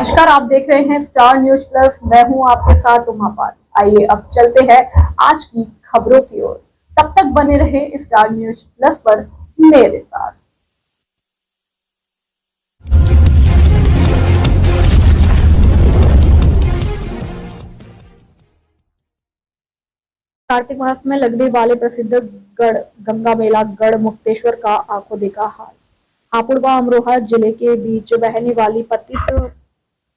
नमस्कार, आप देख रहे हैं स्टार न्यूज प्लस। मैं हूं आपके साथ उमापाल। आइए अब चलते हैं आज की खबरों की ओर। तब तक बने रहे स्टार न्यूज प्लस पर मेरे साथ। कार्तिक मास में लगने वाले प्रसिद्ध गढ़ गंगा मेला गढ़ मुक्तेश्वर का आंखों देखा हाल। हापुड़ व अमरोहा जिले के बीच बहने वाली पतित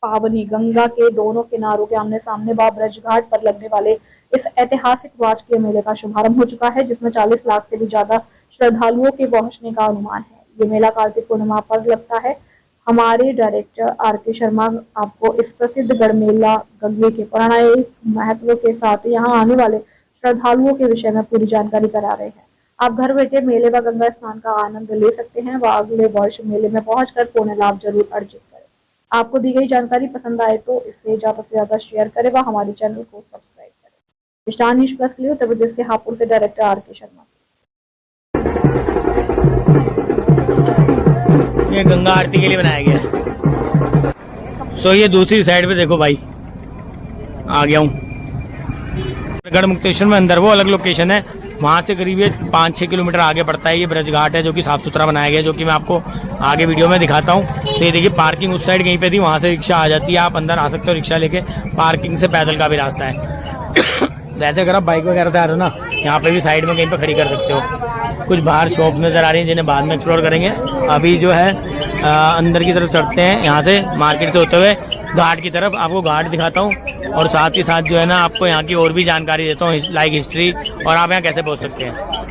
पावनी गंगा के दोनों किनारों के आमने सामने व ब्रज घाट पर लगने वाले इस ऐतिहासिक राजकीय मेले का शुभारंभ हो चुका है, जिसमें 40 लाख से भी ज्यादा श्रद्धालुओं के पहुंचने का अनुमान है। ये मेला कार्तिक पूर्णिमा पर लगता है। हमारे डायरेक्टर आर.के. शर्मा आपको इस प्रसिद्ध गढ़ मेला गंगे के पौराणिक महत्व के साथ यहाँ आने वाले श्रद्धालुओं के विषय में पूरी जानकारी करा रहे हैं। आप घर बैठे मेले व गंगा स्नान का आनंद ले सकते हैं व अगले वर्ष मेले में पहुंचकर पुण्य लाभ जरूर अर्जित करें। आपको दी गई जानकारी पसंद आए तो इसे ज्यादा से ज्यादा शेयर करें व हमारे चैनल को सब्सक्राइब करें। स्टार न्यूज प्लस के लिए उत्तर प्रदेश के हापुड़ से डायरेक्टर आर.के. शर्मा। ये गंगा आरती के लिए बनाया गया है। सो ये दूसरी साइड पे देखो भाई, आ गया हूँ। गढ़ मुक्तेश्वर में अंदर वो अलग लोकेशन है, वहाँ से करीब 5-6 किलोमीटर आगे पड़ता है। ये ब्रज घाट है जो कि साफ सुथरा बनाया गया है, जो कि मैं आपको आगे वीडियो में दिखाता हूँ। तो ये देखिए, पार्किंग उस साइड कहीं पे थी, वहाँ से रिक्शा आ जाती है, आप अंदर आ सकते हो रिक्शा लेके। पार्किंग से पैदल का भी रास्ता है। वैसे अगर आप बाइक वगैरह से आ रहे हो ना, यहाँ पे भी साइड में कहीं पे खड़ी कर सकते हो। कुछ बाहर शॉप नजर आ रही है जिन्हें बाद में एक्सप्लोर करेंगे। अभी जो है अंदर की तरफ चढ़ते हैं, यहाँ से मार्केट से होते हुए घाट की तरफ। आपको घाट दिखाता हूँ और साथ ही साथ जो है ना आपको यहाँ की और भी जानकारी देता हूँ, लाइक हिस्ट्री और आप यहाँ कैसे पहुँच सकते हैं।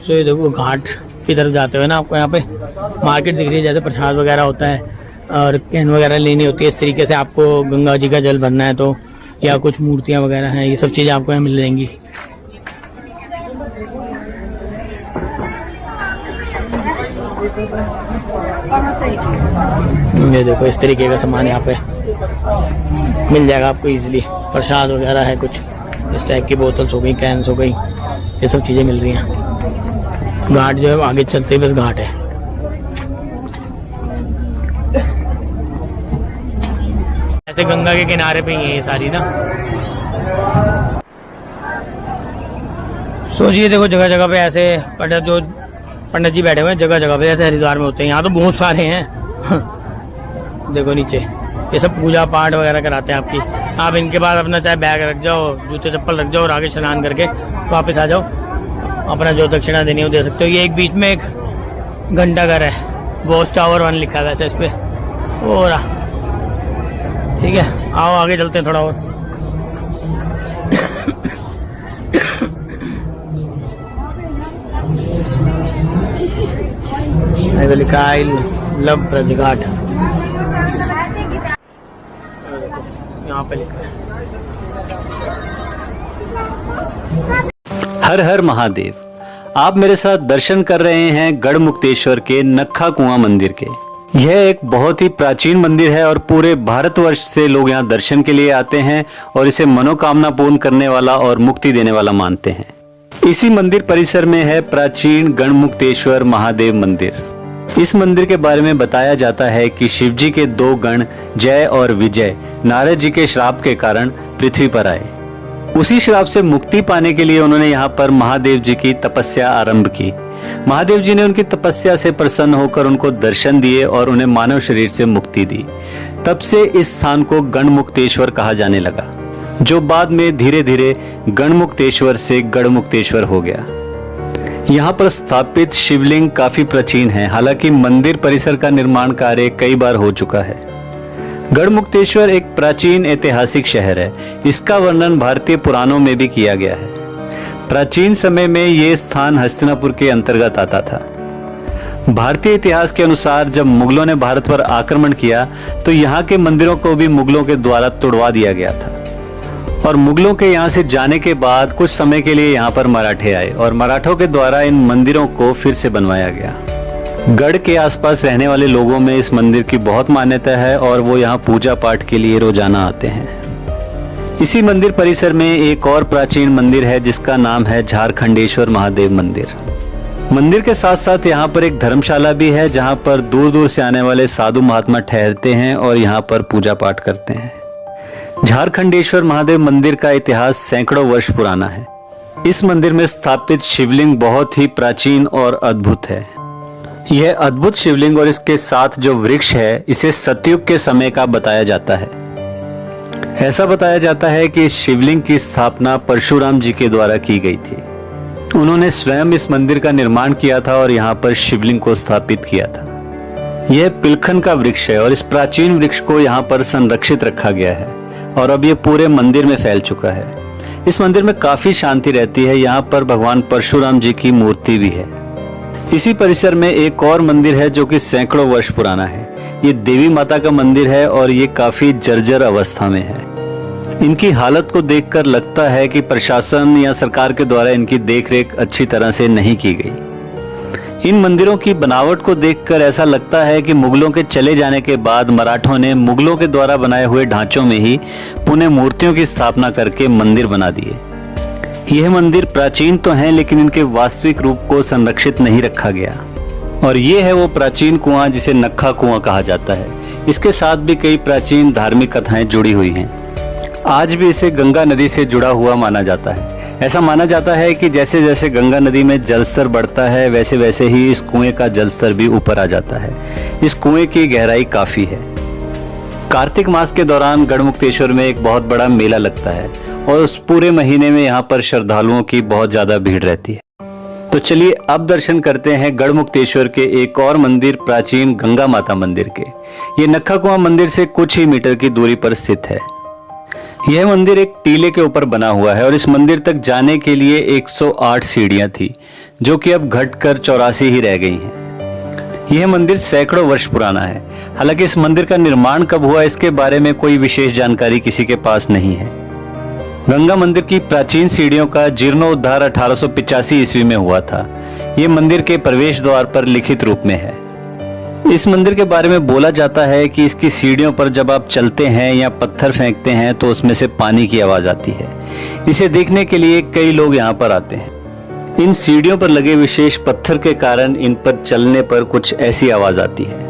तो ये देखो, घाट की तरफ जाते हुए ना आपको यहाँ पे मार्केट दिख रही है, जैसे प्रसाद वगैरह होता है और कैन वगैरह लेनी होती है। इस तरीके से आपको गंगा जी का जल भरना है तो, या कुछ मूर्तियाँ वगैरह हैं, ये सब चीज़ें आपको यहाँ मिल जाएंगी। ये देखो, इस तरीके का सामान यहाँ पे मिल जाएगा आपको इजीली। प्रसाद वगैरह है, कुछ इस टाइप की बोतल्स हो गई, कैंस हो गई, ये सब चीजें मिल रही हैं। घाट जो है आगे चलते ही बस घाट है। ऐसे गंगा के किनारे पे ही है ये सारी ना। सोचिए, देखो जगह जगह पे ऐसे पंडित जी बैठे हुए हैं, जगह जगह पे जैसे हरिद्वार में होते हैं। यहाँ तो बहुत सारे हैं। देखो नीचे ये सब पूजा पाठ वगैरह कराते हैं आपकी। आप इनके बाद अपना चाहे बैग रख जाओ, जूते चप्पल रख जाओ और आगे स्नान करके वापस आ जाओ। अपना जो दक्षिणा देनी हो दे सकते हो। ये एक बीच में एक घंटा घर है, बॉस टावर 1 लिखा है वैसे इस पे। और ठीक है, आओ आगे चलते हैं थोड़ा और। लिखा आई लव ब्रज घाट, यहाँ पे लिखा है। हर हर महादेव। आप मेरे साथ दर्शन कर रहे हैं गढ़ मुक्तेश्वर के नक्खा कुआं मंदिर के। यह एक बहुत ही प्राचीन मंदिर है और पूरे भारतवर्ष से लोग यहाँ दर्शन के लिए आते हैं और इसे मनोकामना पूर्ण करने वाला और मुक्ति देने वाला मानते हैं। इसी मंदिर परिसर में है प्राचीन गढ़ मुक्तेश्वर महादेव मंदिर। इस मंदिर के बारे में बताया जाता है कि शिवजी के 2 गण जय और विजय नारद जी के श्राप के कारण पृथ्वी पर आए। उसी श्राप से मुक्ति पाने के लिए उन्होंने यहाँ पर महादेव जी की तपस्या आरंभ की। महादेव जी ने उनकी तपस्या से प्रसन्न होकर उनको दर्शन दिए और उन्हें मानव शरीर से मुक्ति दी। तब से इस स्थान को गढ़मुक्तेश्वर कहा जाने लगा, जो बाद में धीरे धीरे गढ़मुक्तेश्वर से गढ़मुक्तेश्वर हो गया। यहाँ पर स्थापित शिवलिंग काफी प्राचीन है, हालांकि मंदिर परिसर का निर्माण कार्य कई बार हो चुका है। गढ़मुक्तेश्वर एक प्राचीन ऐतिहासिक शहर है। इसका वर्णन भारतीय पुराणों में भी किया गया है। प्राचीन समय में ये स्थान हस्तिनापुर के अंतर्गत आता था। भारतीय इतिहास के अनुसार जब मुगलों ने भारत पर आक्रमण किया तो यहाँ के मंदिरों को भी मुगलों के द्वारा तोड़वा दिया गया था। और मुगलों के यहाँ से जाने के बाद कुछ समय के लिए यहाँ पर मराठे आए और मराठों के द्वारा इन मंदिरों को फिर से बनवाया गया। गढ़ के आसपास रहने वाले लोगों में इस मंदिर की बहुत मान्यता है और वो यहाँ पूजा पाठ के लिए रोजाना आते हैं। इसी मंदिर परिसर में एक और प्राचीन मंदिर है जिसका नाम है झारखंडेश्वर महादेव मंदिर। मंदिर के साथ साथ यहाँ पर एक धर्मशाला भी है जहाँ पर दूर दूर से आने वाले साधु महात्मा ठहरते हैं और यहाँ पर पूजा पाठ करते हैं। झारखंडेश्वर महादेव मंदिर का इतिहास सैकड़ों वर्ष पुराना है। इस मंदिर में स्थापित शिवलिंग बहुत ही प्राचीन और अद्भुत है। यह अद्भुत शिवलिंग और इसके साथ जो वृक्ष है इसे सतयुग के समय का बताया जाता है। ऐसा बताया जाता है कि इस शिवलिंग की स्थापना परशुराम जी के द्वारा की गई थी। उन्होंने स्वयं इस मंदिर का निर्माण किया था और यहाँ पर शिवलिंग को स्थापित किया था। यह पिलखन का वृक्ष है और इस प्राचीन वृक्ष को यहाँ पर संरक्षित रखा गया है और अब ये पूरे मंदिर में फैल चुका है। इस मंदिर में काफी शांति रहती है। यहाँ पर भगवान परशुराम जी की मूर्ति भी है। इसी परिसर में एक और मंदिर है जो कि सैकड़ों वर्ष पुराना है। ये देवी माता का मंदिर है और ये काफी जर्जर अवस्था में है। इनकी हालत को देखकर लगता है कि प्रशासन या सरकार के द्वारा इनकी देखरेख अच्छी तरह से नहीं की गई। इन मंदिरों की बनावट को देखकर ऐसा लगता है कि मुगलों के चले जाने के बाद मराठों ने मुगलों के द्वारा बनाए हुए ढांचों में ही पुनः मूर्तियों की स्थापना करके मंदिर बना दिए। यह मंदिर प्राचीन तो हैं लेकिन इनके वास्तविक रूप को संरक्षित नहीं रखा गया। और ये है वो प्राचीन कुआं जिसे नक्खा कुआं कहा जाता है। इसके साथ भी कई प्राचीन धार्मिक कथाएं जुड़ी हुई हैं। आज भी इसे गंगा नदी से जुड़ा हुआ माना जाता है। ऐसा माना जाता है कि जैसे जैसे गंगा नदी में जलस्तर बढ़ता है वैसे वैसे ही इस कुएं का जलस्तर भी ऊपर आ जाता है। इस कुएं की गहराई काफी है। कार्तिक मास के दौरान गढ़मुक्तेश्वर में एक बहुत बड़ा मेला लगता है और उस पूरे महीने में यहाँ पर श्रद्धालुओं की बहुत ज्यादा भीड़ रहती है। तो चलिए अब दर्शन करते हैं गढ़मुक्तेश्वर के एक और मंदिर प्राचीन गंगा माता मंदिर के। ये नक्खा कुआं मंदिर से कुछ ही मीटर की दूरी पर स्थित है। यह मंदिर एक टीले के ऊपर बना हुआ है और इस मंदिर तक जाने के लिए 108 सीढ़ियां थी जो कि अब घटकर 84 ही रह गई हैं। यह मंदिर सैकड़ों वर्ष पुराना है। हालांकि इस मंदिर का निर्माण कब हुआ इसके बारे में कोई विशेष जानकारी किसी के पास नहीं है। गंगा मंदिर की प्राचीन सीढ़ियों का जीर्णोद्धार 1885 ईस्वी में हुआ था। ये मंदिर के प्रवेश द्वार पर लिखित रूप में है। इस मंदिर के बारे में बोला जाता है कि इसकी सीढ़ियों पर जब आप चलते हैं या पत्थर फेंकते हैं तो उसमें से पानी की आवाज आती है। इसे देखने के लिए कई लोग यहाँ पर आते हैं। इन सीढ़ियों पर लगे विशेष पत्थर के कारण इन पर चलने पर कुछ ऐसी आवाज आती है।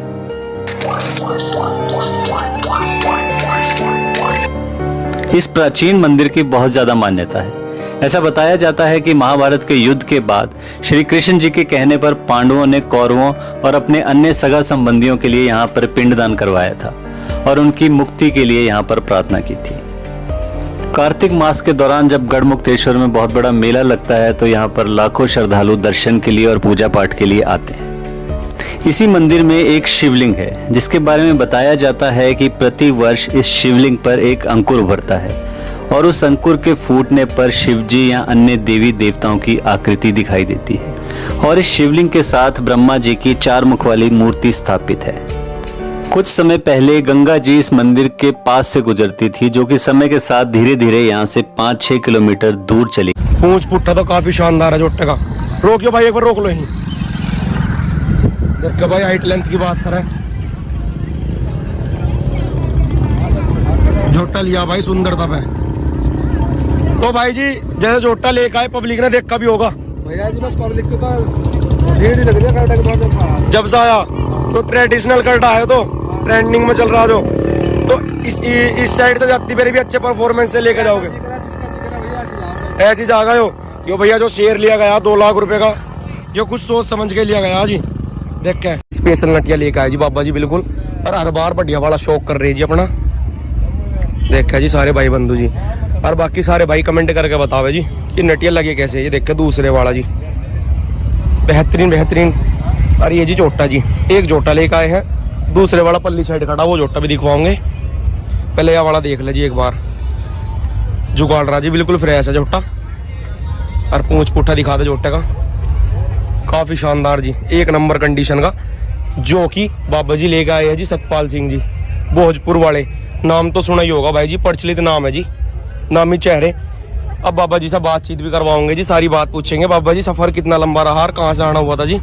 इस प्राचीन मंदिर की बहुत ज्यादा मान्यता है। ऐसा बताया जाता है कि महाभारत के युद्ध के बाद श्री कृष्ण जी के कहने पर पांडवों ने कौरवों और अपने अन्य सगा संबंधियों के लिए यहाँ पर पिंडदान करवाया था और उनकी मुक्ति के लिए यहाँ पर प्रार्थना की थी। कार्तिक मास के दौरान जब गढ़मुक्तेश्वर में बहुत बड़ा मेला लगता है तो यहाँ पर लाखों श्रद्धालु दर्शन के लिए और पूजा पाठ के लिए आते हैं। इसी मंदिर में एक शिवलिंग है जिसके बारे में बताया जाता है कि प्रति वर्ष इस शिवलिंग पर एक अंकुर उभरता है और उस अंकुर के फूटने पर शिवजी या अन्य देवी देवताओं की आकृति दिखाई देती है और इस शिवलिंग के साथ ब्रह्मा जी की 4 मुख वाली मूर्ति स्थापित है। कुछ समय पहले गंगा जी इस मंदिर के पास से गुजरती थी जो कि समय के साथ धीरे धीरे यहाँ से 5-6 किलोमीटर दूर चली। पूंछ पुट्ठा तो काफी शानदार है जोटे का। रोकियो भाई, एक बार रोक लो यहीं। देखो भाई, हाइट लेंथ की बात करें, जोटा लिया भाई सुंदरता पे। तो भाई जी जैसे जोटा लेकर आए पब्लिक ने देखा भी होगा भैया जी, बस पब्लिक को तो भीड़ ही लग रही है करटा के बाद जब से आया। तो ट्रेडिशनल करटा है तो ट्रेंडिंग में चल रहा जो, तो इस साइड से जाती मेरे भी अच्छे परफॉर्मेंस से लेकर जाओगे। ऐसी जाएगा यो भैया जो शेयर लिया गया 2 लाख रुपए का, यो कुछ सोच समझ के लिया गया जी। देख के स्पेशल नटिया लेकर आए जी बाबा जी बिल्कुल, और हर बार बढ़िया वाला शौक कर रहे जी अपना। देखा जी सारे भाई बंधु जी, और बाकी सारे भाई कमेंट करके बतावे जी कि नटिया लगे कैसे। ये देखे दूसरे वाला जी, बेहतरीन बेहतरीन। और ये जी जोटा जी, एक जोटा लेकर आए हैं, दूसरे वाला पल्ली साइड खड़ा, वो जोटा भी दिखवाओगे। पहले यह वाला देख ले जी एक बार, जुगाड़ रहा जी बिल्कुल फ्रेश है जोटा। और पूंछ पुट्ठा दिखा दे जोटे का, काफी शानदार जी, 1 नंबर कंडीशन का, जो कि बाबा जी लेकर आए हैं जी सतपाल सिंह जी भोजपुर वाले। नाम तो सुना ही होगा भाई जी, प्रचलित नाम है जी, नामी चेहरे। अब बाबा जी से बातचीत भी करवाओगे जी, सारी बात पूछेंगे। बाबा जी सफर कितना लंबा रहा और कहाँ से आना हुआ था जी।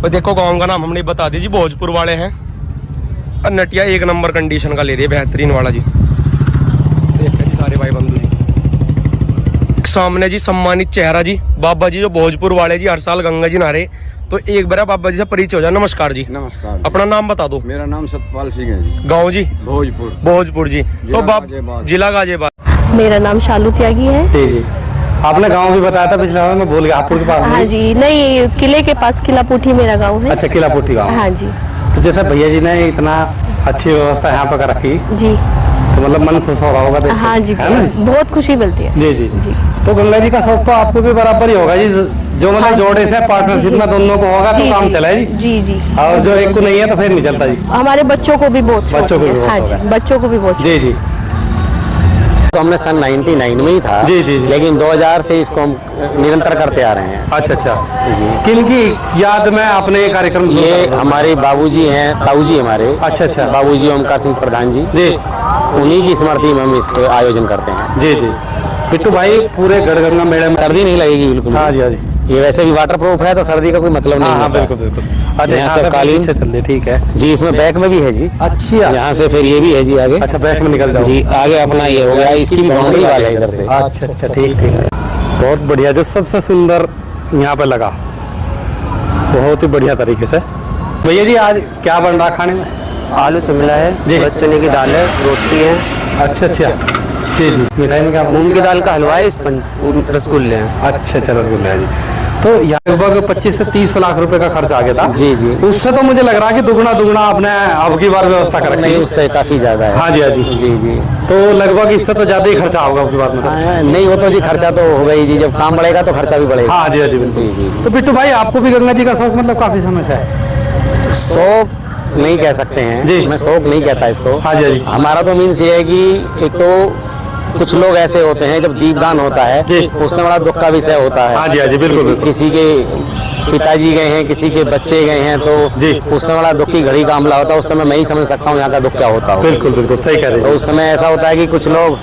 तो देखो गाँव का नाम हमने बता दी जी, भोजपुर वाले हैं। और नटिया 1 नंबर कंडीशन का ले दिए, बेहतरीन वाला जी। देखा जी सारे भाई बंधु जी, सामने जी सम्मानित चेहरा जी बाबा जी जो भोजपुर वाले जी हर साल गंगा जी नहारे, तो एक बार बाबा जी से परिचय हो जाए। नमस्कार जी। नमस्कार। अपना नाम बता दो। मेरा नाम सतपाल सिंह है जी। गाँव जी भोजपुर। भोजपुर जी। तो जिला गाजियाबाद। मेरा नाम शालू त्यागी है। जी जी, आपने गांव भी बताया था पिछले बार, मैं भूल गया। हापुड़ के पास हाँ जी, नहीं किले के पास किला पुठी मेरा गांव है। अच्छा, किला पुठी गाँव। हाँ जी। तो जैसे भैया जी ने इतना अच्छी व्यवस्था यहाँ पर रखी, जी तो मतलब मन खुश हो रहा होगा देख के, हाँ जी, है ना? बहुत खुशी मिलती है। जी जी जी। तो गंगा जी का शौक तो आपको भी बराबर ही होगा जी, जो मतलब जोड़े से पार्टनरशिप में दोनों को होगा तो काम चला है जी। जी जी। और जो एक को नहीं है तो फिर नहीं चलता जी। हमारे बच्चों को भी बहुत शौक बच्चों को भी है। बहुत हाँ शौक जी, है। बच्चों को भी बहुत जी जी तो हमने सन 99 में ही था। जी, जी, जी। लेकिन 2000 से इसको हम निरंतर करते आ रहे हैं। अच्छा अच्छा जी। किन की याद में आपने ये कार्यक्रम शुरू ये करा? हमारे बाबूजी हैं, ताऊजी हमारे। अच्छा अच्छा। बाबूजी ओमकार सिंह प्रधान जी, जी उन्हीं की स्मृति में हम इसको आयोजन करते हैं। जी जी। बिट्टू भाई, पूरे गढ़गंगा मेले में सर्दी नहीं लगेगी बिल्कुल। हाँ जी हाँ जी। ये वैसे भी वाटर प्रूफ है तो सर्दी का कोई मतलब नहीं हाँ हाँ, होता। बिल्कुल बिल्कुल। अच्छा, यहाँ यहाँ से से कालीन। पीछे चल दे, ठीक है जी। इसमें बैक में भी है जी। अच्छा यहाँ से फिर ये भी है जी आगे। अच्छा, बैक में निकल जाओ जी, आगे अपना ये हो गया, इसकी भी बाउंड्री वाल है इधर से। अच्छा अच्छा, ठीक ठीक। बहुत बढ़िया। जो सबसे सुंदर यहाँ पे लगा, बहुत ही बढ़िया तरीके से। भैया जी, आज क्या बन रहा खाने में? आलू सुमिला है जी। उड़द चने की दाल है, रोटी है, अच्छा अच्छा। जी जी। मिठाई में क्या बना? मूंग की दाल का हलवा है, रसगुल्ले हैं। अच्छा अच्छा, रसगुल्ले हैं जी। तो यहाँ लगभग 25 से 30 लाख रुपए का खर्च आ गया था। जी जी। उससे तो मुझे लग रहा है कि दुगना दुगना आपने अब की बार व्यवस्था कर रखी नहीं, है। उससे काफी ज्यादा है। हाँ जी हाँ जी। जी जी। तो लगभग इससे तो ज्यादा ही खर्चा होगा अब की बार में तो। नहीं, वो तो जी खर्चा तो होगा ही जी, जब काम बढ़ेगा तो खर्चा भी बढ़ेगा। हाँ जी हाँ जी, बिल्कुल। जी जी। तो बिट्टू भाई, आपको भी गंगा जी का शौक मतलब काफी समय से है? शौक नहीं कह सकते हैं जी। मैं शौक नहीं कहता इसको। हाँ जी हाँ जी। हमारा तो मीन्स ये है कि एक तो कुछ लोग ऐसे होते हैं जब दीपदान होता है जी। उससे बड़ा दुख का विषय होता है। हाँ जी हाँ जी, बिल्कुल बिल्कुल। किसी के पिताजी गए हैं, किसी के बच्चे गए हैं, तो जी। उस समय बड़ा दुख की घड़ी का हमला होता है। उस समय मैं ही समझ सकता हूँ यहाँ का दुख क्या होता हो। बिल्कुल बिल्कुल सही कह रहे तो हैं। उस समय ऐसा होता है कि कुछ लोग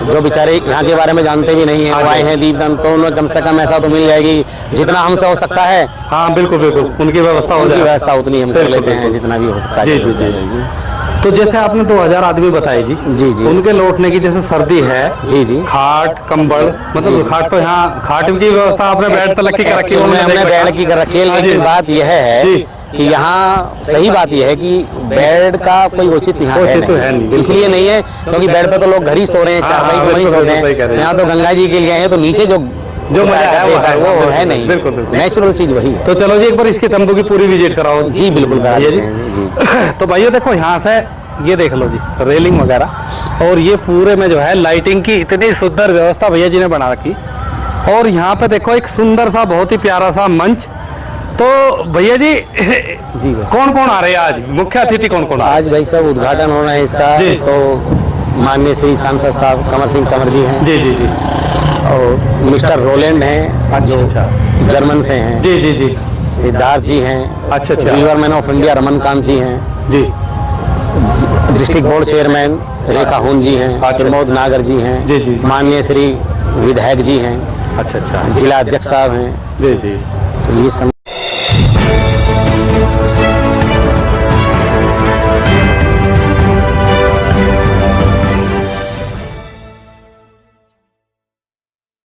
जो बेचारे यहाँ के बारे में जानते भी नहीं है, हाँ वो जी। आए हैं दीपदान, तो उन्हें कम से कम ऐसा तो मिल जाएगी जितना हमसे हो सकता है। हाँ बिल्कुल बिल्कुल, उनकी व्यवस्था हो उनकी जाए। व्यवस्था उतनी हम कर बिल्कुल, लेते हैं बिल्कुल। जितना भी हो सकता है। जी जी जी। तो जैसे आपने 2000 आदमी बताए जी। जी जी। उनके लौटने की जैसे सर्दी है, जी जी। खाट कंबल, मतलब खाट तो यहाँ खाट की व्यवस्था आपने बेड तक की कर रखी है। हमने बेड की कर रखी है, हाँ जी। लेकिन बात यह है जी। कि यहाँ सही बात यह है कि बेड का कोई उचित यहाँ उचित तो है नहीं, बिल्कुल। इसलिए नहीं है क्योंकि बेड पे तो लोग घर ही सो रहे हैं, हाँ, चारपाई पे वहीं बिल्कुल, सोते बिल्कुल सही कह हैं। रहे हैं। यहाँ तो गंगा जी के लिए आए हैं, तो नीचे जो मजा है वो है नहीं। बिल्कुल बिल्कुल। नेचुरल चीज वही है। तो चलो जी, एक बार इसके तंबू की पूरी विजिट कराओ। जी बिल्कुल करा भैया देते हैं। जी जी। तो भाइयों देखो, यहाँ से ये देख लो जी, रेलिंग वगैरह, और ये पूरे में जो है लाइटिंग की इतनी सुंदर व्यवस्था भैया जी ने बना रखी। और यहाँ पे देखो एक सुंदर सा, बहुत ही प्यारा सा मंच। तो भैया जी, जी बस। कौन कौन आ रहे हैं आज? मुख्य अतिथि कौन कौन आ रहे आज भाई साहब उद्घाटन होना है इसका, जी। तो माननीय श्री सांसद साहब कंवर सिंह तंवर जी हैं, हैं? जी जी जी। और मिस्टर रोलैंड हैं अच्छा जो अच्छा। जर्मन से हैं, जी जी जी। सिद्धार्थ जी हैं, अच्छा अच्छा। रिवरमैन ऑफ इंडिया रमनकांत जी हैं, जी डिस्ट्रिक्ट बोर्ड चेयरमैन रेखा हुन जी हैं, अच्छा। प्रमोद नागर जी हैं, जी, जी। माननीय श्री विधायक जी हैं, अच्छा अच्छा। जिला अध्यक्ष साहब हैं। जी जी। तो ये सब